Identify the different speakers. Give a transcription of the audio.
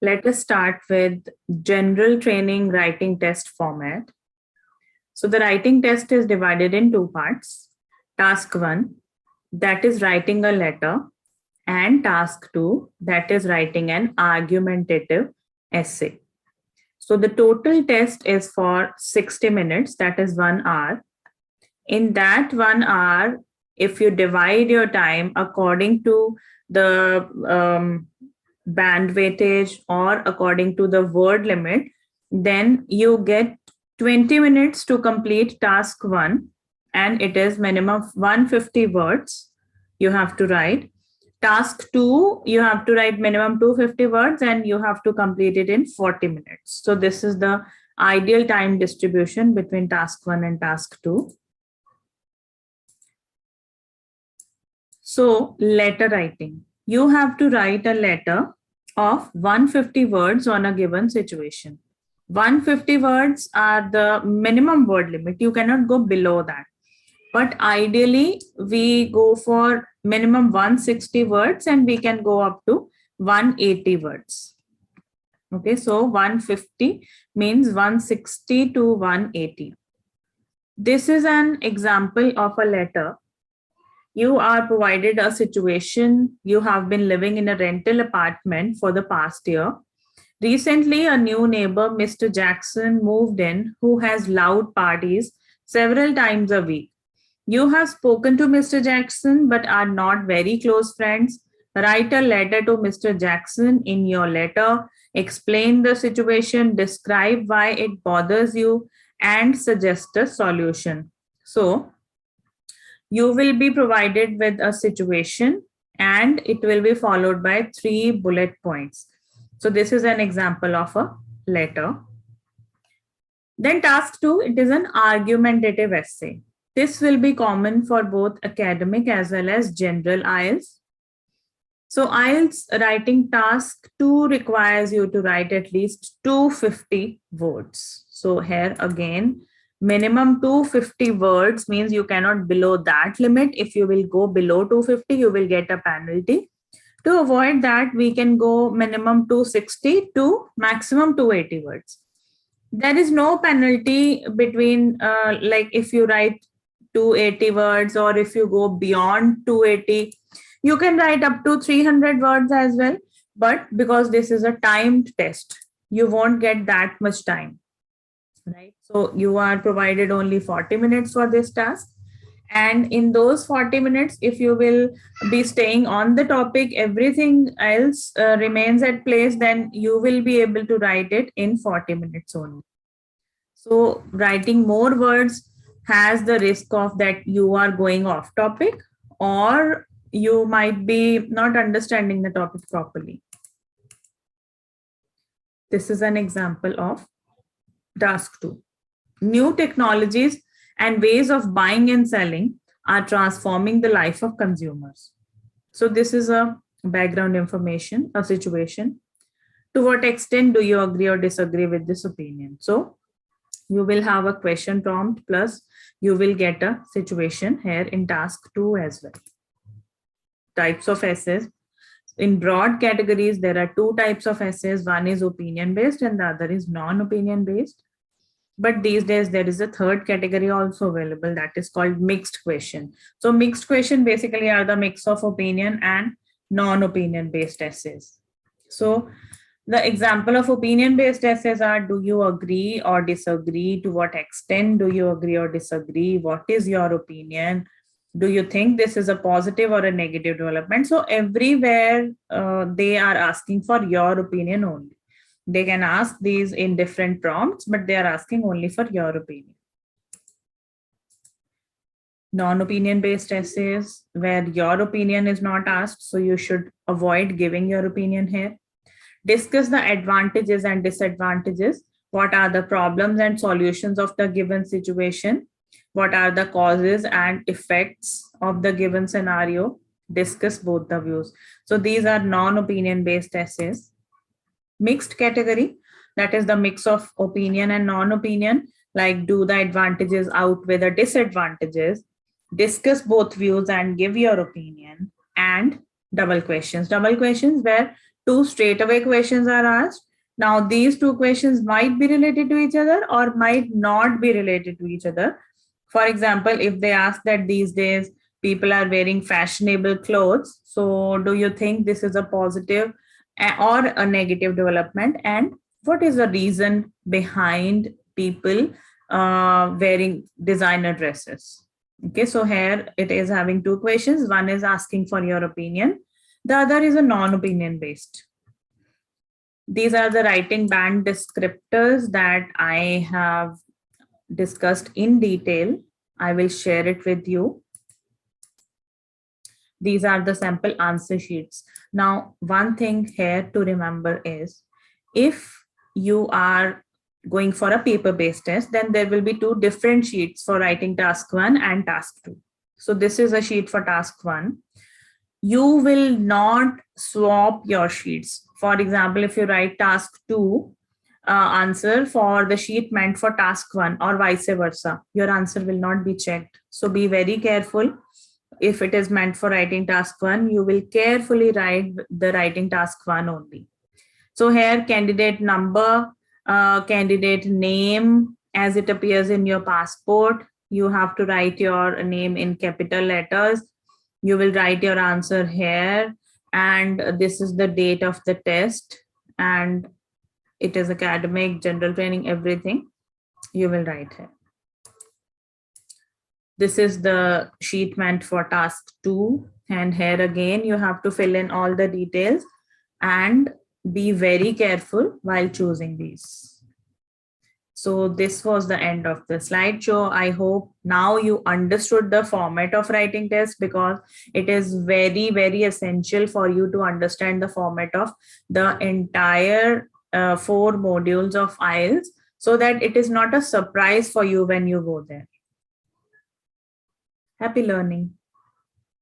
Speaker 1: Let us start with general training writing test format. So the writing test is divided in two parts. Task 1, that is writing a letter, and task 2, that is writing an argumentative essay. So the total test is for 60 minutes, that is 1 hour. In that 1 hour, if you divide your time according to the band weightage or according to the word limit, then you get 20 minutes to complete task 1, and it is minimum 150 words you have to write. Task 2, you have to write minimum 250 words and you have to complete it in 40 minutes. So this is the ideal time distribution between task 1 and task 2. So letter writing. You have to write a letter of 150 words on a given situation. 150 words are the minimum word limit. You cannot go below that. But ideally, we go for minimum 160 words and we can go up to 180 words. Okay, so 150 means 160 to 180. This is an example of a letter. You are provided a situation. You have been living in a rental apartment for the past year. Recently, a new neighbor, Mr. Jackson, moved in who has loud parties several times a week. You have spoken to Mr. Jackson but are not very close friends. Write a letter to Mr. Jackson. In your letter, explain the situation, describe why it bothers you, and suggest a solution. So, you will be provided with a situation and it will be followed by 3 bullet points. So this is an example of a letter. Then task 2, it is an argumentative essay. This will be common for both academic as well as general IELTS. So IELTS writing task 2 requires you to write at least 250 words. So here again, minimum 250 words means you cannot below that limit. If you will go below 250, you will get a penalty. To avoid that, we can go minimum 260 to maximum 280 words. There is no penalty between like if you write 280 words or if you go beyond 280, you can write up to 300 words as well. But because this is a timed test, you won't get that much time. Right, so you are provided only 40 minutes for this task, and in those 40 minutes, if you will be staying on the topic, everything else remains at place, then you will be able to write it in 40 minutes only. So writing more words has the risk of that you are going off topic or you might be not understanding the topic properly. This is an example of task 2. New technologies and ways of buying and selling are transforming the life of consumers. So this is a background information, a situation. To what extent do you agree or disagree with this opinion? So you will have a question prompt plus you will get a situation here in task 2 as well. Types of essays. In broad categories, there are 2 types of essays. One is opinion based and the other is non-opinion based. But these days, there is a third category also available that is called mixed question. So mixed question basically are the mix of opinion and non-opinion based essays. So the example of opinion based essays are, do you agree or disagree? To what extent do you agree or disagree? What is your opinion? Do you think this is a positive or a negative development? So everywhere they are asking for your opinion only. They can ask these in different prompts, but they are asking only for your opinion. Non-opinion based essays where your opinion is not asked, so you should avoid giving your opinion here. Discuss the advantages and disadvantages. What are the problems and solutions of the given situation? What are the causes and effects of the given scenario? Discuss both the views. So these are non-opinion based essays. Mixed category, that is the mix of opinion and non-opinion, like do the advantages outweigh the disadvantages, discuss both views and give your opinion, and double questions. Double questions where Two straightaway questions are asked. Now, these two questions might be related to each other or might not be related to each other. For example, if they ask that these days people are wearing fashionable clothes, so do you think this is a positive or a negative development? And what is the reason behind people wearing designer dresses? Okay, so here it is having two questions. One is asking for your opinion. The other is a non-opinion based. These are the writing band descriptors that I have discussed in detail. I will share it with you. These are the sample answer sheets. Now, one thing here to remember is if you are going for a paper-based test, then there will be two different sheets for writing task 1 and task 2. So this is a sheet for task 1. You will not swap your sheets. For example, if you write task 2 answer for the sheet meant for task 1 or vice versa, your answer will not be checked. So be very careful. If it is meant for writing task 1, you will carefully write the writing task 1 only. So here candidate number, candidate name as it appears in your passport. You have to write your name in capital letters. You will write your answer here, and this is the date of the test, and it is academic, general training, everything you will write here. This is the sheet meant for task 2, and here again you have to fill in all the details and be very careful while choosing these. So this was the end of the slideshow. I hope now you understood the format of writing test, because it is very, very essential for you to understand the format of the entire 4 modules of IELTS, so that it is not a surprise for you when you go there. Happy learning.